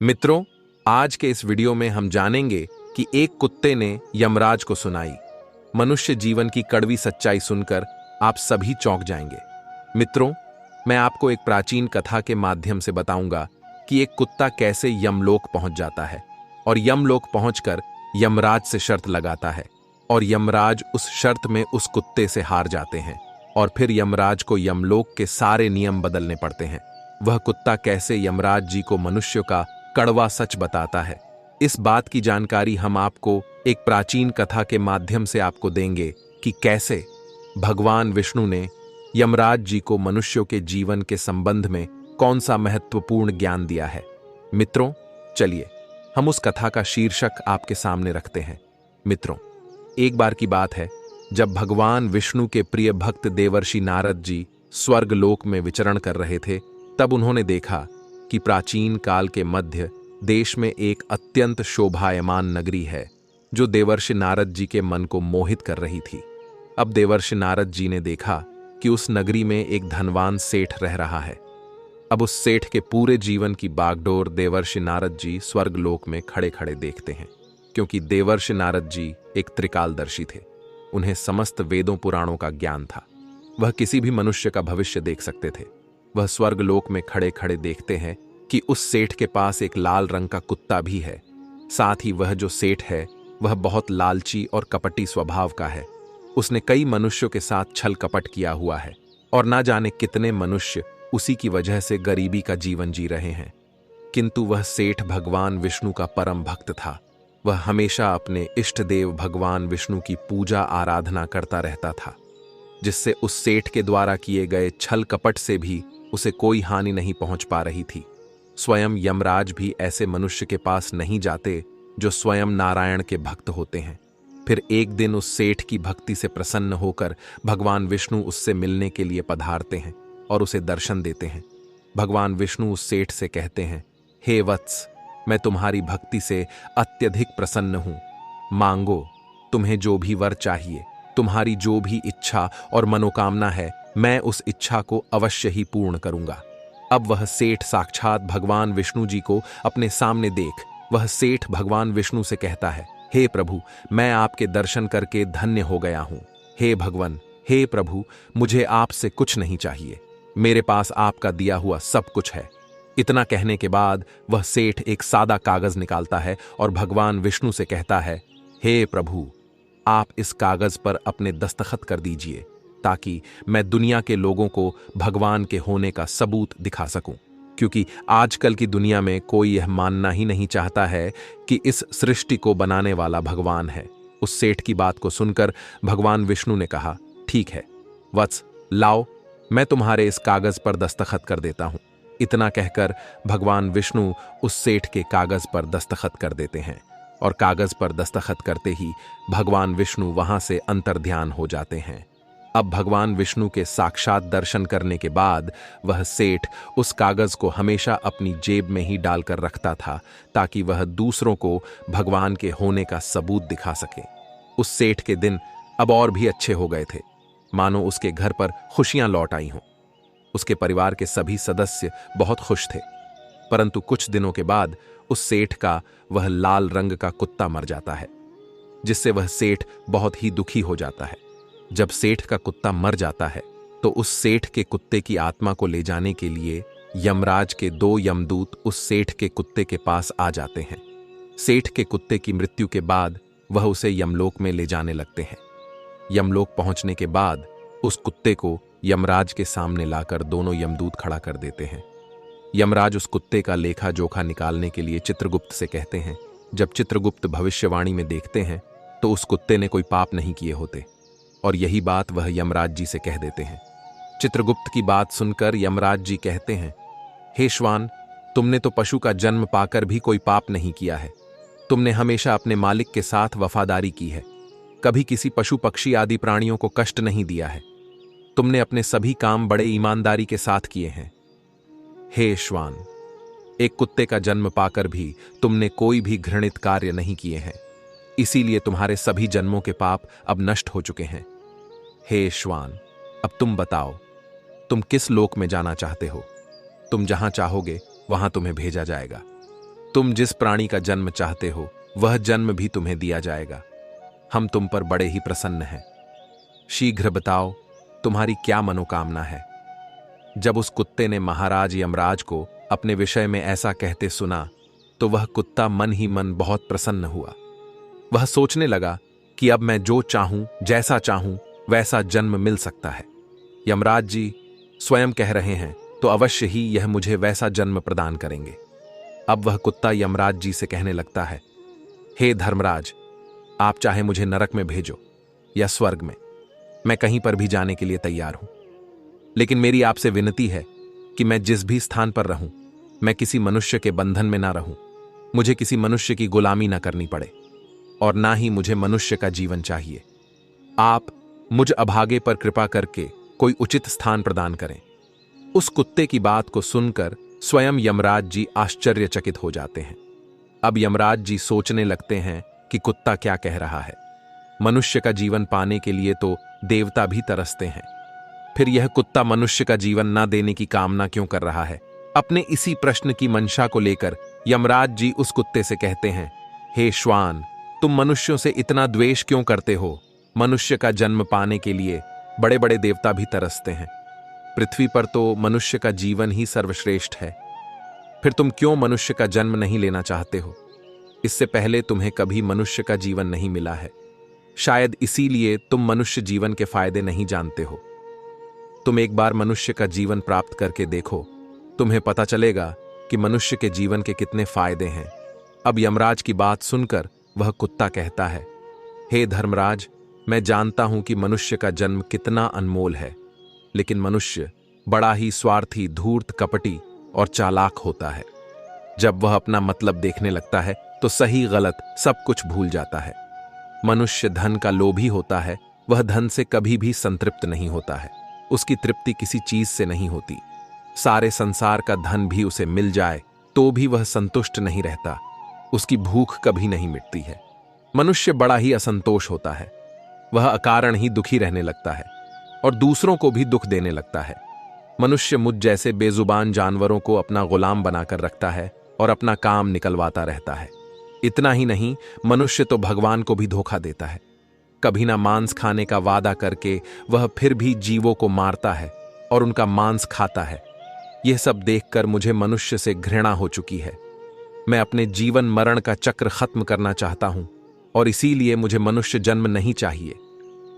मित्रों, आज के इस वीडियो में हम जानेंगे कि एक कुत्ते ने यमराज को सुनाई मनुष्य जीवन की कड़वी सच्चाई सुनकर आप सभी चौंक जाएंगे। मित्रों, मैं आपको एक प्राचीन कथा के माध्यम से बताऊंगा कि एक कुत्ता कैसे यमलोक पहुंच जाता है और यमलोक पहुंचकर यमराज से शर्त लगाता है और यमराज उस शर्त में उस कुत्ते से हार जाते हैं और फिर यमराज को यमलोक के सारे नियम बदलने पड़ते हैं। वह कुत्ता कैसे यमराज जी को मनुष्य का कड़वा सच बताता है, इस बात की जानकारी हम आपको एक प्राचीन कथा के माध्यम से आपको देंगे कि कैसे भगवान विष्णु ने यमराज जी को मनुष्यों के जीवन के संबंध में कौन सा महत्वपूर्ण ज्ञान दिया है। मित्रों, चलिए हम उस कथा का शीर्षक आपके सामने रखते हैं। मित्रों, एक बार की बात है जब भगवान विष्णु के प्रिय भक्त देवर्षि नारद जी स्वर्ग लोक में विचरण कर रहे थे, तब उन्होंने देखा कि प्राचीन काल के मध्य देश में एक अत्यंत शोभायमान नगरी है जो देवर्षि नारद जी के मन को मोहित कर रही थी। अब देवर्षि नारद जी ने देखा कि उस नगरी में एक धनवान सेठ रह रहा है। अब उस सेठ के पूरे जीवन की बागडोर देवर्षि नारद जी स्वर्गलोक में खड़े खड़े देखते हैं, क्योंकि देवर्षि नारद जी एक त्रिकालदर्शी थे। उन्हें समस्त वेदों पुराणों का ज्ञान था। वह किसी भी मनुष्य का भविष्य देख सकते थे। वह स्वर्गलोक में खड़े खड़े देखते हैं कि उस सेठ के पास एक लाल रंग का कुत्ता भी है। साथ ही वह जो सेठ है वह बहुत लालची और कपटी स्वभाव का है। उसने कई मनुष्यों के साथ छल कपट किया हुआ है और ना जाने कितने मनुष्य उसी की वजह से गरीबी का जीवन जी रहे हैं। किंतु वह सेठ भगवान विष्णु का परम भक्त था। वह हमेशा अपने इष्ट देव भगवान विष्णु की पूजा आराधना करता रहता था, जिससे उस सेठ के द्वारा किए गए छल कपट से भी उसे कोई हानि नहीं पहुंच पा रही थी। स्वयं यमराज भी ऐसे मनुष्य के पास नहीं जाते जो स्वयं नारायण के भक्त होते हैं। फिर एक दिन उस सेठ की भक्ति से प्रसन्न होकर भगवान विष्णु उससे मिलने के लिए पधारते हैं और उसे दर्शन देते हैं। भगवान विष्णु उस सेठ से कहते हैं, हे वत्स, मैं तुम्हारी भक्ति से अत्यधिक प्रसन्न हूं। मांगो, तुम्हें जो भी वर चाहिए, तुम्हारी जो भी इच्छा और मनोकामना है, मैं उस इच्छा को अवश्य ही पूर्ण करूंगा। अब वह सेठ साक्षात भगवान विष्णु जी को अपने सामने देख वह सेठ भगवान विष्णु से कहता है, हे प्रभु, मैं आपके दर्शन करके धन्य हो गया हूं। हे भगवान, हे प्रभु, मुझे आपसे कुछ नहीं चाहिए। मेरे पास आपका दिया हुआ सब कुछ है। इतना कहने के बाद वह सेठ एक सादा कागज निकालता है और भगवान विष्णु से कहता है, हे प्रभु, आप इस कागज पर अपने दस्तखत कर दीजिए ताकि मैं दुनिया के लोगों को भगवान के होने का सबूत दिखा सकूं, क्योंकि आजकल की दुनिया में कोई यह मानना ही नहीं चाहता है कि इस सृष्टि को बनाने वाला भगवान है। उस सेठ की बात को सुनकर भगवान विष्णु ने कहा, ठीक है वत्स, लाओ, मैं तुम्हारे इस कागज पर दस्तखत कर देता हूं। इतना कहकर भगवान विष्णु उस सेठ के कागज पर दस्तखत कर देते हैं और कागज पर दस्तखत करते ही भगवान विष्णु वहां से अंतर्ध्यान हो जाते हैं। अब भगवान विष्णु के साक्षात दर्शन करने के बाद वह सेठ उस कागज को हमेशा अपनी जेब में ही डालकर रखता था ताकि वह दूसरों को भगवान के होने का सबूत दिखा सके। उस सेठ के दिन अब और भी अच्छे हो गए थे, मानो उसके घर पर खुशियां लौट आई हों। उसके परिवार के सभी सदस्य बहुत खुश थे। परंतु कुछ दिनों के बाद उस सेठ का वह लाल रंग का कुत्ता मर जाता है, जिससे वह सेठ बहुत ही दुखी हो जाता है। जब सेठ का कुत्ता मर जाता है तो उस सेठ के कुत्ते की आत्मा को ले जाने के लिए यमराज के 2 यमदूत उस सेठ के कुत्ते के पास आ जाते हैं। सेठ के कुत्ते की मृत्यु के बाद वह उसे यमलोक में ले जाने लगते हैं। यमलोक पहुंचने के बाद उस कुत्ते को यमराज के सामने लाकर दोनों यमदूत खड़ा कर देते हैं। यमराज उस कुत्ते का लेखा जोखा निकालने के लिए चित्रगुप्त से कहते हैं। जब चित्रगुप्त भविष्यवाणी में देखते हैं तो उस कुत्ते ने कोई पाप नहीं किए होते और यही बात वह यमराज जी से कह देते हैं। चित्रगुप्त की बात सुनकर यमराज जी कहते हैं, हे श्वान, तुमने तो पशु का जन्म पाकर भी कोई पाप नहीं किया है। तुमने हमेशा अपने मालिक के साथ वफादारी की है, कभी किसी पशु पक्षी आदि प्राणियों को कष्ट नहीं दिया है। तुमने अपने सभी काम बड़े ईमानदारी के साथ किए हैं। हे श्वान, एक कुत्ते का जन्म पाकर भी तुमने कोई भी घृणित कार्य नहीं किए हैं, इसीलिए तुम्हारे सभी जन्मों के पाप अब नष्ट हो चुके हैं। हे श्वान, अब तुम बताओ, तुम किस लोक में जाना चाहते हो? तुम जहां चाहोगे वहां तुम्हें भेजा जाएगा। तुम जिस प्राणी का जन्म चाहते हो वह जन्म भी तुम्हें दिया जाएगा। हम तुम पर बड़े ही प्रसन्न हैं। शीघ्र बताओ तुम्हारी क्या मनोकामना है। जब उस कुत्ते ने महाराज यमराज को अपने विषय में ऐसा कहते सुना तो वह कुत्ता मन ही मन बहुत प्रसन्न हुआ। वह सोचने लगा कि अब मैं जो चाहूं, जैसा चाहूं वैसा जन्म मिल सकता है। यमराज जी स्वयं कह रहे हैं तो अवश्य ही यह मुझे वैसा जन्म प्रदान करेंगे। अब वह कुत्ता यमराज जी से कहने लगता है, हे धर्मराज, आप चाहे मुझे नरक में भेजो या स्वर्ग में, मैं कहीं पर भी जाने के लिए तैयार हूं। लेकिन मेरी आपसे विनती है कि मैं जिस भी स्थान पर रहूं, मैं किसी मनुष्य के बंधन में ना रहूं, मुझे किसी मनुष्य की गुलामी ना करनी पड़े और ना ही मुझे मनुष्य का जीवन चाहिए। आप मुझ अभागे पर कृपा करके कोई उचित स्थान प्रदान करें। उस कुत्ते की बात को सुनकर स्वयं यमराज जी आश्चर्यचकित हो जाते हैं। अब यमराज जी सोचने लगते हैं कि कुत्ता क्या कह रहा है। मनुष्य का जीवन पाने के लिए तो देवता भी तरसते हैं, फिर यह कुत्ता मनुष्य का जीवन ना देने की कामना क्यों कर रहा है। अपने इसी प्रश्न की मंशा को लेकर यमराज जी उस कुत्ते से कहते हैं, हे श्वान, तुम मनुष्यों से इतना द्वेष क्यों करते हो। मनुष्य का जन्म पाने के लिए बड़े बड़े देवता भी तरसते हैं। पृथ्वी पर तो मनुष्य का जीवन ही सर्वश्रेष्ठ है, फिर तुम क्यों मनुष्य का जन्म नहीं लेना चाहते हो। इससे पहले तुम्हें कभी मनुष्य का जीवन नहीं मिला है, शायद इसीलिए तुम मनुष्य जीवन के फायदे नहीं जानते हो। तुम एक बार मनुष्य का जीवन प्राप्त करके देखो, तुम्हें पता चलेगा कि मनुष्य के जीवन के कितने फायदे हैं। अब यमराज की बात सुनकर वह कुत्ता कहता है, हे धर्मराज, मैं जानता हूं कि मनुष्य का जन्म कितना अनमोल है, लेकिन मनुष्य बड़ा ही स्वार्थी, धूर्त, कपटी और चालाक होता है। जब वह अपना मतलब देखने लगता है तो सही गलत सब कुछ भूल जाता है। मनुष्य धन का लोभी होता है, वह धन से कभी भी संतृप्त नहीं होता है। उसकी तृप्ति किसी चीज से नहीं होती। सारे संसार का धन भी उसे मिल जाए तो भी वह संतुष्ट नहीं रहता। उसकी भूख कभी नहीं मिटती है। मनुष्य बड़ा ही असंतोष होता है। वह अकारण ही दुखी रहने लगता है और दूसरों को भी दुख देने लगता है। मनुष्य मुझ जैसे बेजुबान जानवरों को अपना गुलाम बनाकर रखता है और अपना काम निकलवाता रहता है। इतना ही नहीं, मनुष्य तो भगवान को भी धोखा देता है। कभी ना मांस खाने का वादा करके वह फिर भी जीवों को मारता है और उनका मांस खाता है। यह सब देखकर मुझे मनुष्य से घृणा हो चुकी है। मैं अपने जीवन मरण का चक्र खत्म करना चाहता हूं और इसीलिए मुझे मनुष्य जन्म नहीं चाहिए।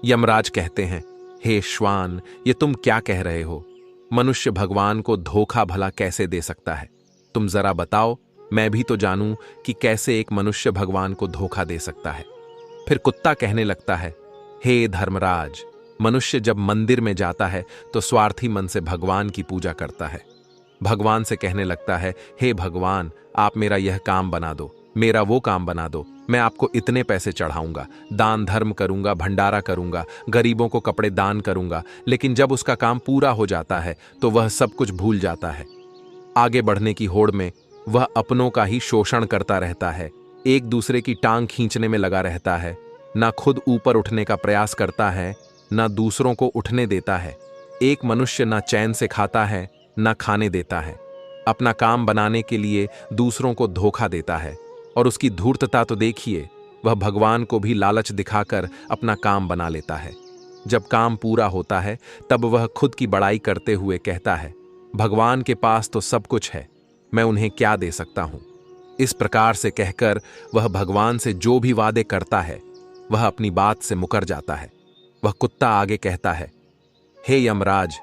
यमराज कहते हैं, हे श्वान, ये तुम क्या कह रहे हो। मनुष्य भगवान को धोखा भला कैसे दे सकता है। तुम जरा बताओ, मैं भी तो जानूं कि कैसे एक मनुष्य भगवान को धोखा दे सकता है। फिर कुत्ता कहने लगता है, हे धर्मराज, मनुष्य जब मंदिर में जाता है तो स्वार्थी मन से भगवान की पूजा करता है। भगवान से कहने लगता है, हे भगवान, आप मेरा यह काम बना दो, मेरा वो काम बना दो, मैं आपको इतने पैसे चढ़ाऊंगा, दान धर्म करूंगा, भंडारा करूंगा, गरीबों को कपड़े दान करूंगा। लेकिन जब उसका काम पूरा हो जाता है तो वह सब कुछ भूल जाता है। आगे बढ़ने की होड़ में वह अपनों का ही शोषण करता रहता है, एक दूसरे की टांग खींचने में लगा रहता है। ना खुद ऊपर उठने का प्रयास करता है, ना दूसरों को उठने देता है। एक मनुष्य ना चैन से खाता है, ना खाने देता है। अपना काम बनाने के लिए दूसरों को धोखा देता है। और उसकी धूर्तता तो देखिए, वह भगवान को भी लालच दिखाकर अपना काम बना लेता है। जब काम पूरा होता है तब वह खुद की बड़ाई करते हुए कहता है, भगवान के पास तो सब कुछ है, मैं उन्हें क्या दे सकता हूं। इस प्रकार से कहकर वह भगवान से जो भी वादे करता है वह अपनी बात से मुकर जाता है। वह कुत्ता आगे कहता है, हे यमराज,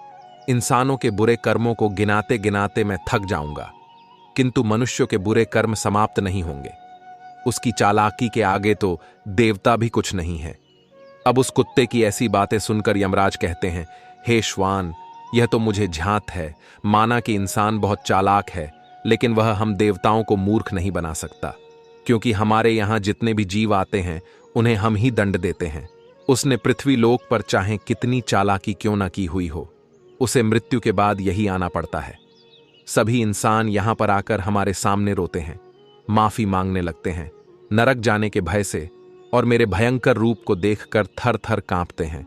इंसानों के बुरे कर्मों को गिनाते गिनाते मैं थक जाऊंगा, किंतु मनुष्यों के बुरे कर्म समाप्त नहीं होंगे। उसकी चालाकी के आगे तो देवता भी कुछ नहीं है। अब उस कुत्ते की ऐसी बातें सुनकर यमराज कहते हैं, हे श्वान, यह तो मुझे झांत है। माना कि इंसान बहुत चालाक है, लेकिन वह हम देवताओं को मूर्ख नहीं बना सकता, क्योंकि हमारे यहां जितने भी जीव आते हैं उन्हें हम ही दंड देते हैं। उसने पृथ्वी लोक पर चाहे कितनी चालाकी क्यों ना की हुई हो, उसे मृत्यु के बाद यही आना पड़ता है। सभी इंसान यहां पर आकर हमारे सामने रोते हैं, माफी मांगने लगते हैं, नरक जाने के भय से और मेरे भयंकर रूप को देखकर थर थर कांपते हैं।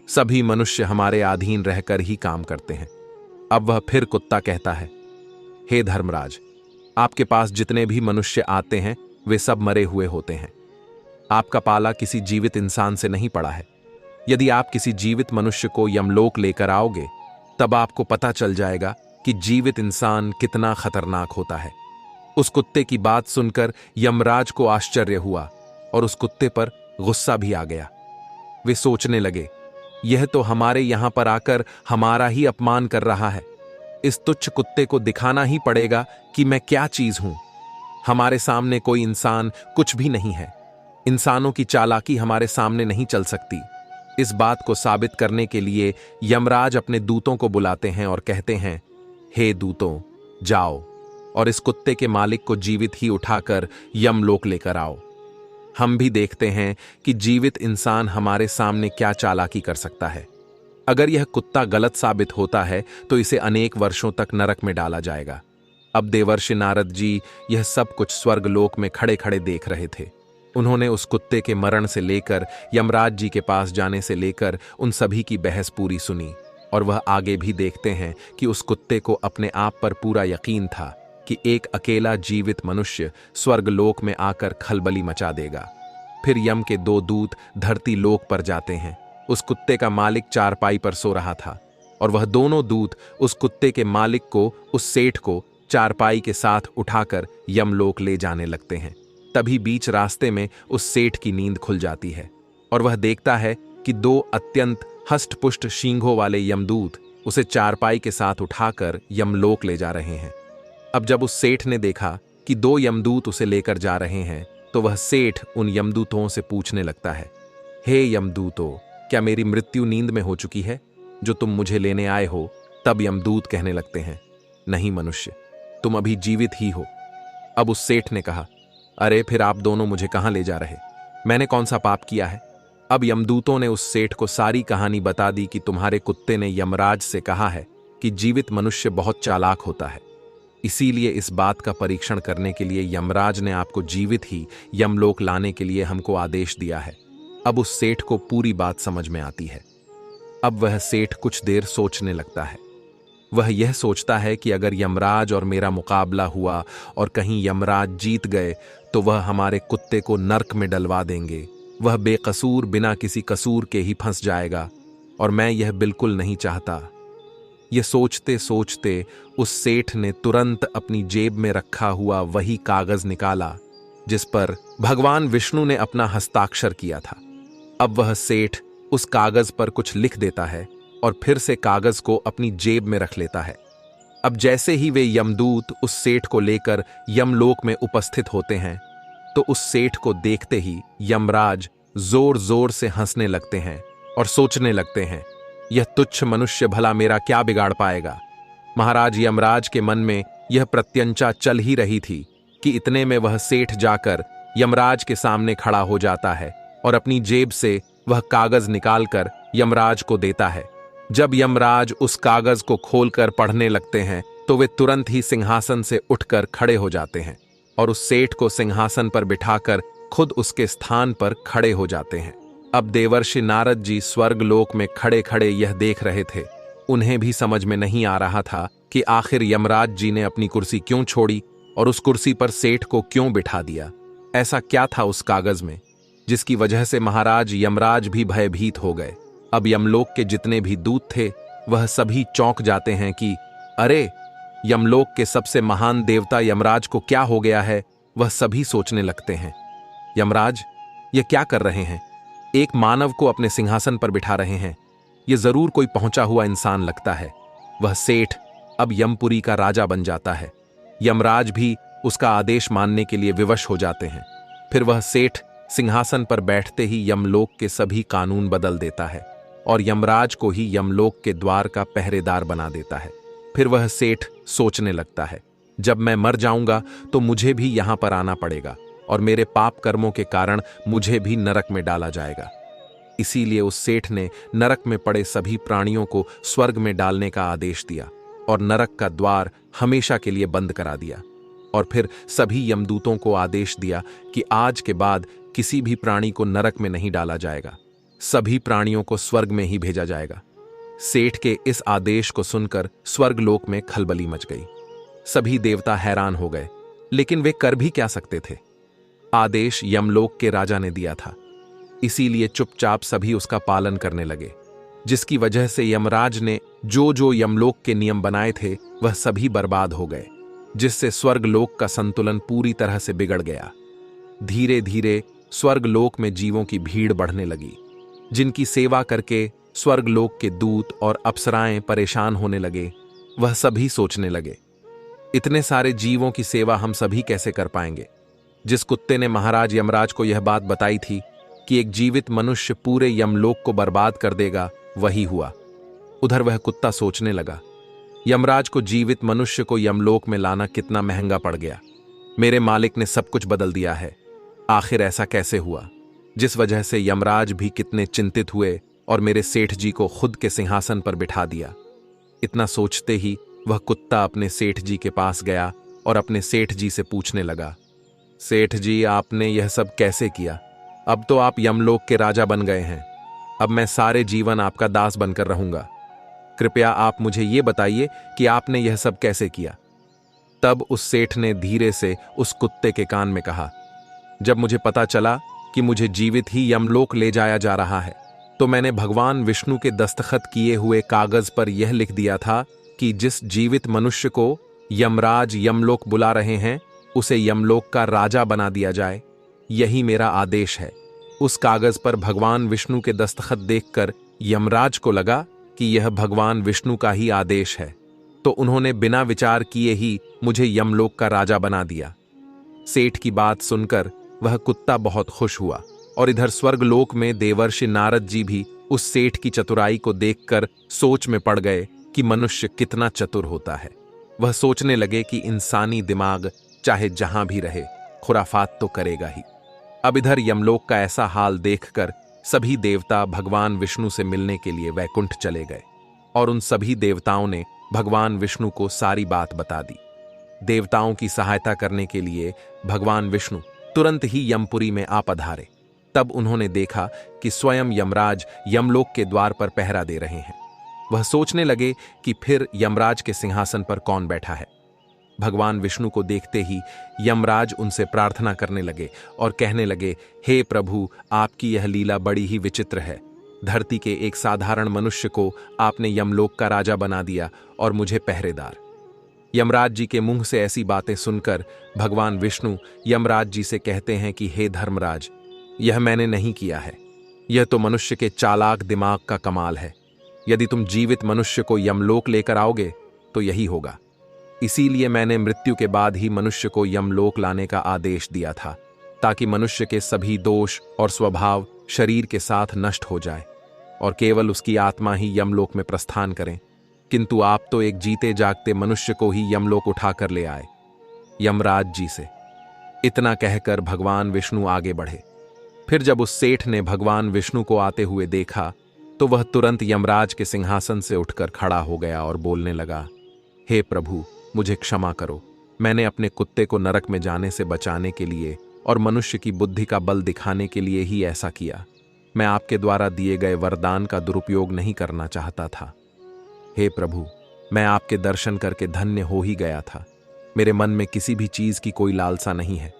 सभी मनुष्य हमारे अधीन रहकर ही काम करते हैं। अब वह फिर कुत्ता कहता है, हे धर्मराज, आपके पास जितने भी मनुष्य आते हैं वे सब मरे हुए होते हैं। आपका पाला किसी जीवित इंसान से नहीं पड़ा है। यदि आप किसी जीवित मनुष्य को यमलोक लेकर आओगे तब आपको पता चल जाएगा कि जीवित इंसान कितना खतरनाक होता है। उस कुत्ते की बात सुनकर यमराज को आश्चर्य हुआ और उस कुत्ते पर गुस्सा भी आ गया। वे सोचने लगे, यह तो हमारे यहां पर आकर हमारा ही अपमान कर रहा है। इस तुच्छ कुत्ते को दिखाना ही पड़ेगा कि मैं क्या चीज हूं। हमारे सामने कोई इंसान कुछ भी नहीं है। इंसानों की चालाकी हमारे सामने नहीं चल सकती। इस बात को साबित करने के लिए यमराज अपने दूतों को बुलाते हैं और कहते हैं, हे दूतों, जाओ और इस कुत्ते के मालिक को जीवित ही उठाकर यमलोक लेकर आओ। हम भी देखते हैं कि जीवित इंसान हमारे सामने क्या चालाकी कर सकता है। अगर यह कुत्ता गलत साबित होता है तो इसे अनेक वर्षों तक नरक में डाला जाएगा। अब देवर्षि नारद जी यह सब कुछ स्वर्गलोक में खड़े खड़े देख रहे थे। उन्होंने उस कुत्ते के मरण से लेकर यमराज जी के पास जाने से लेकर उन सभी की बहस पूरी सुनी, और वह आगे भी देखते हैं कि उस कुत्ते को अपने आप पर पूरा यकीन था कि एक अकेला जीवित मनुष्य स्वर्गलोक में आकर खलबली मचा देगा। फिर यम के 2 दूत धरती लोक पर जाते हैं। उस कुत्ते का मालिक चारपाई पर सो रहा था और वह दोनों दूत उस कुत्ते के मालिक को, उस सेठ को चारपाई के साथ उठाकर यमलोक ले जाने लगते हैं। तभी बीच रास्ते में उस सेठ की नींद खुल जाती है और वह देखता है कि 2 अत्यंत हष्टपुष्ट शींगों वाले यमदूत उसे चारपाई के साथ उठाकर यमलोक ले जा रहे हैं। अब जब उस सेठ ने देखा कि 2 यमदूत उसे लेकर जा रहे हैं तो वह सेठ उन यमदूतों से पूछने लगता है, हे यमदूतों, क्या मेरी मृत्यु नींद में हो चुकी है जो तुम मुझे लेने आए हो? तब यमदूत कहने लगते हैं, नहीं मनुष्य, तुम अभी जीवित ही हो। अब उस सेठ ने कहा, अरे फिर आप दोनों मुझे कहां ले जा रहे? मैंने कौन सा पाप किया है? अब यमदूतों ने उस सेठ को सारी कहानी बता दी कि तुम्हारे कुत्ते ने यमराज से कहा है कि जीवित मनुष्य बहुत चालाक होता है, इसीलिए इस बात का परीक्षण करने के लिए यमराज ने आपको जीवित ही यमलोक लाने के लिए हमको आदेश दिया है। अब उस सेठ को पूरी बात समझ में आती है। अब वह सेठ कुछ देर सोचने लगता है। वह यह सोचता है कि अगर यमराज और मेरा मुकाबला हुआ और कहीं यमराज जीत गए तो वह हमारे कुत्ते को नर्क में डलवा देंगे। वह बेकसूर बिना किसी कसूर के ही फंस जाएगा और मैं यह बिल्कुल नहीं चाहता। यह सोचते सोचते उस सेठ ने तुरंत अपनी जेब में रखा हुआ वही कागज निकाला जिस पर भगवान विष्णु ने अपना हस्ताक्षर किया था। अब वह सेठ उस कागज पर कुछ लिख देता है और फिर से कागज को अपनी जेब में रख लेता है। अब जैसे ही वे यमदूत उस सेठ को लेकर यमलोक में उपस्थित होते हैं तो उस सेठ को देखते ही यमराज जोर जोर से हंसने लगते हैं और सोचने लगते हैं, यह तुच्छ मनुष्य भला मेरा क्या बिगाड़ पाएगा। महाराज यमराज के मन में यह प्रत्यंचा चल ही रही थी कि इतने में वह सेठ जाकर यमराज के सामने खड़ा हो जाता है और अपनी जेब से वह कागज निकालकर यमराज को देता है। जब यमराज उस कागज को खोलकर पढ़ने लगते हैं तो वे तुरंत ही सिंहासन से उठकर खड़े हो जाते हैं और उस सेठ को सिंहासन पर बिठाकर खुद उसके स्थान पर खड़े हो जाते हैं। अब देवर्षि नारद जी स्वर्गलोक में खड़े खड़े यह देख रहे थे। उन्हें भी समझ में नहीं आ रहा था कि आखिर यमराज जी ने अपनी कुर्सी क्यों छोड़ी और उस कुर्सी पर सेठ को क्यों बिठा दिया। ऐसा क्या था उस कागज में जिसकी वजह से महाराज यमराज भी भयभीत हो गए। अब यमलोक के जितने भी दूत थे वह सभी चौंक जाते हैं कि अरे, यमलोक के सबसे महान देवता यमराज को क्या हो गया है। वह सभी सोचने लगते हैं, यमराज ये क्या कर रहे हैं? एक मानव को अपने सिंहासन पर बिठा रहे हैं। यह जरूर कोई पहुंचा हुआ इंसान लगता है। वह सेठ अब यमपुरी का राजा बन जाता है। यमराज भी उसका आदेश मानने के लिए विवश हो जाते हैं। फिर वह सेठ सिंहासन पर बैठते ही यमलोक के सभी कानून बदल देता है और यमराज को ही यमलोक के द्वार का पहरेदार बना देता है। फिर वह सेठ सोचने लगता है, जब मैं मर जाऊंगा तो मुझे भी यहां पर आना पड़ेगा और मेरे पाप कर्मों के कारण मुझे भी नरक में डाला जाएगा। इसीलिए उस सेठ ने नरक में पड़े सभी प्राणियों को स्वर्ग में डालने का आदेश दिया और नरक का द्वार हमेशा के लिए बंद करा दिया। और फिर सभी यमदूतों को आदेश दिया कि आज के बाद किसी भी प्राणी को नरक में नहीं डाला जाएगा, सभी प्राणियों को स्वर्ग में ही भेजा जाएगा। सेठ के इस आदेश को सुनकर स्वर्गलोक में खलबली मच गई। सभी देवता हैरान हो गए लेकिन वे कर भी क्या सकते थे? आदेश यमलोक के राजा ने दिया था, इसीलिए चुपचाप सभी उसका पालन करने लगे, जिसकी वजह से यमराज ने जो जो यमलोक के नियम बनाए थे वह सभी बर्बाद हो गए, जिससे स्वर्गलोक का संतुलन पूरी तरह से बिगड़ गया। धीरे धीरे स्वर्गलोक में जीवों की भीड़ बढ़ने लगी, जिनकी सेवा करके स्वर्गलोक के दूत और अप्सराएं परेशान होने लगे। वह सभी सोचने लगे, इतने सारे जीवों की सेवा हम सभी कैसे कर पाएंगे? जिस कुत्ते ने महाराज यमराज को यह बात बताई थी कि एक जीवित मनुष्य पूरे यमलोक को बर्बाद कर देगा, वही हुआ। उधर वह कुत्ता सोचने लगा, यमराज को जीवित मनुष्य को यमलोक में लाना कितना महंगा पड़ गया। मेरे मालिक ने सब कुछ बदल दिया है, आखिर ऐसा कैसे हुआ? जिस वजह से यमराज भी कितने चिंतित हुए और मेरे सेठ जी को खुद के सिंहासन पर बिठा दिया। इतना सोचते ही वह कुत्ता अपने सेठ जी के पास गया और अपने सेठ जी से पूछने लगा, सेठ जी, आपने यह सब कैसे किया? अब तो आप यमलोक के राजा बन गए हैं, अब मैं सारे जीवन आपका दास बनकर रहूंगा। कृपया आप मुझे यह बताइए कि आपने यह सब कैसे किया? तब उस सेठ ने धीरे से उस कुत्ते के कान में कहा, जब मुझे पता चला कि मुझे जीवित ही यमलोक ले जाया जा रहा है, तो मैंने भगवान विष्णु के दस्तखत किए हुए कागज पर यह लिख दिया था कि जिस जीवित मनुष्य को यमराज यमलोक बुला रहे हैं, उसे यमलोक का राजा बना दिया जाए। यही मेरा आदेश है। उस कागज पर भगवान विष्णु के दस्तखत देखकर यमराज को लगा कि यह भगवान विष्णु का ही आदेश है, तो उन्होंने बिना विचार किए ही मुझे यमलोक का राजा बना दिया। सेठ की बात सुनकर वह कुत्ता बहुत खुश हुआ और इधर स्वर्गलोक में देवर्षि नारद जी भी उस सेठ की चतुराई को देखकर सोच में पड़ गए कि मनुष्य कितना चतुर होता है। वह सोचने लगे कि इंसानी दिमाग चाहे जहां भी रहे, खुराफात तो करेगा ही। अब इधर यमलोक का ऐसा हाल देखकर सभी देवता भगवान विष्णु से मिलने के लिए वैकुंठ चले गए और उन सभी देवताओं ने भगवान विष्णु को सारी बात बता दी। देवताओं की सहायता करने के लिए भगवान विष्णु तुरंत ही यमपुरी में आ पधारे। तब उन्होंने देखा कि स्वयं यमराज यमलोक के द्वार पर पहरा दे रहे हैं। वह सोचने लगे कि फिर यमराज के सिंहासन पर कौन बैठा है। भगवान विष्णु को देखते ही यमराज उनसे प्रार्थना करने लगे और कहने लगे, हे प्रभु, आपकी यह लीला बड़ी ही विचित्र है। धरती के एक साधारण मनुष्य को आपने यमलोक का राजा बना दिया और मुझे पहरेदार। यमराज जी के मुंह से ऐसी बातें सुनकर भगवान विष्णु यमराज जी से कहते हैं कि हे धर्मराज, यह मैंने नहीं किया है, यह तो मनुष्य के चालाक दिमाग का कमाल है। यदि तुम जीवित मनुष्य को यमलोक लेकर आओगे तो यही होगा। इसीलिए मैंने मृत्यु के बाद ही मनुष्य को यमलोक लाने का आदेश दिया था, ताकि मनुष्य के सभी दोष और स्वभाव शरीर के साथ नष्ट हो जाए और केवल उसकी आत्मा ही यमलोक में प्रस्थान करें। किंतु आप तो एक जीते जागते मनुष्य को ही यमलोक उठाकर ले आए यमराज जी से। इतना कहकर भगवान विष्णु आगे बढ़े। फिर जब उस सेठ ने भगवान विष्णु को आते हुए देखा तो वह तुरंत यमराज के सिंहासन से उठकर खड़ा हो गया और बोलने लगा, हे प्रभु, मुझे क्षमा करो। मैंने अपने कुत्ते को नरक में जाने से बचाने के लिए और मनुष्य की बुद्धि का बल दिखाने के लिए ही ऐसा किया। मैं आपके द्वारा दिए गए वरदान का दुरुपयोग नहीं करना चाहता था। हे प्रभु, मैं आपके दर्शन करके धन्य हो ही गया था। मेरे मन में किसी भी चीज की कोई लालसा नहीं है।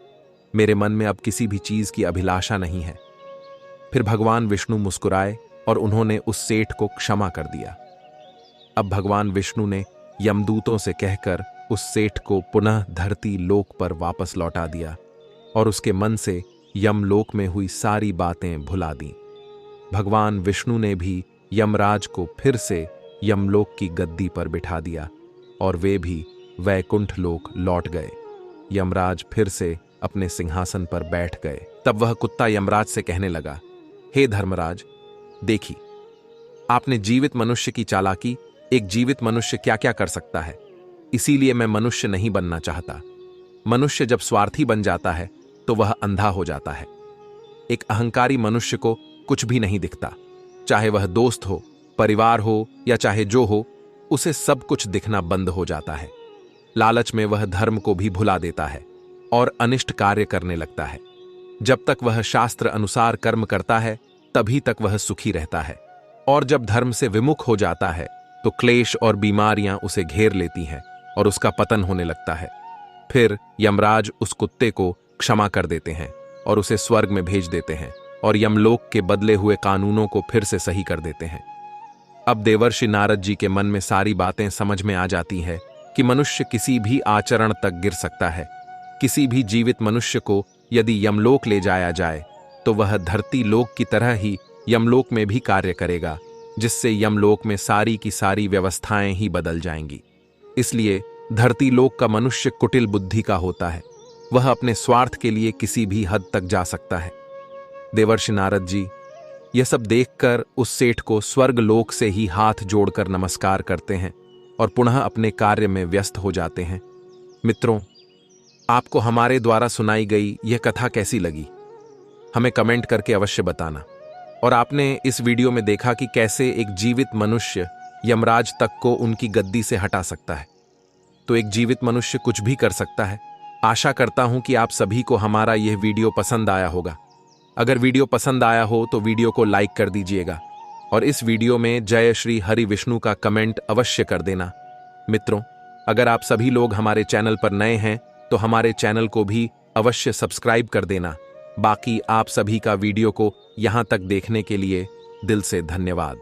मेरे मन में अब किसी भी चीज की अभिलाषा नहीं है। फिर भगवान विष्णु मुस्कुराए और उन्होंने उस सेठ को क्षमा कर दिया। अब भगवान विष्णु ने यमदूतों से कहकर उस सेठ को पुनः धरती लोक पर वापस लौटा दिया और उसके मन से यमलोक में हुई सारी बातें भुला दी। भगवान विष्णु ने भी यमराज को फिर से यमलोक की गद्दी पर बिठा दिया और वे भी वैकुंठ लोक लौट गए। यमराज फिर से अपने सिंहासन पर बैठ गए। तब वह कुत्ता यमराज से कहने लगा, हे धर्मराज, देखिए, आपने जीवित मनुष्य की चालाकी, एक जीवित मनुष्य क्या क्या कर सकता है, इसीलिए मैं मनुष्य नहीं बनना चाहता। मनुष्य जब स्वार्थी बन जाता है तो वह अंधा हो जाता है। एक अहंकारी मनुष्य को कुछ भी नहीं दिखता, चाहे वह दोस्त हो, परिवार हो या चाहे जो हो, उसे सब कुछ दिखना बंद हो जाता है। लालच में वह धर्म को भी भुला देता है और अनिष्ट कार्य करने लगता है। जब तक वह शास्त्र अनुसार कर्म करता है तभी तक वह सुखी रहता है, और जब धर्म से विमुख हो जाता है तो क्लेश और बीमारियां उसे घेर लेती हैं और उसका पतन होने लगता है। फिर यमराज उस कुत्ते को क्षमा कर देते हैं और उसे स्वर्ग में भेज देते हैं और यमलोक के बदले हुए कानूनों को फिर से सही कर देते हैं। अब देवर्षि नारद जी के मन में सारी बातें समझ में आ जाती है कि मनुष्य किसी भी आचरण तक गिर सकता है। किसी भी जीवित मनुष्य को यदि यमलोक ले जाया जाए तो वह धरती लोक की तरह ही यमलोक में भी कार्य करेगा, जिससे यमलोक में सारी की सारी व्यवस्थाएं ही बदल जाएंगी। इसलिए धरती लोक का मनुष्य कुटिल बुद्धि का होता है। वह अपने स्वार्थ के लिए किसी भी हद तक जा सकता है। देवर्षि नारद जी यह सब देखकर उस सेठ को स्वर्ग लोक से ही हाथ जोड़कर नमस्कार करते हैं और पुनः अपने कार्य में व्यस्त हो जाते हैं। मित्रों, आपको हमारे द्वारा सुनाई गई यह कथा कैसी लगी, हमें कमेंट करके अवश्य बताना। और आपने इस वीडियो में देखा कि कैसे एक जीवित मनुष्य यमराज तक को उनकी गद्दी से हटा सकता है। तो एक जीवित मनुष्य कुछ भी कर सकता है। आशा करता हूं कि आप सभी को हमारा यह वीडियो पसंद आया होगा। अगर वीडियो पसंद आया हो तो वीडियो को लाइक कर दीजिएगा और इस वीडियो में जय श्री हरि विष्णु का कमेंट अवश्य कर देना। मित्रों, अगर आप सभी लोग हमारे चैनल पर नए हैं तो हमारे चैनल को भी अवश्य सब्सक्राइब कर देना। बाकी आप सभी का वीडियो को यहां तक देखने के लिए दिल से धन्यवाद।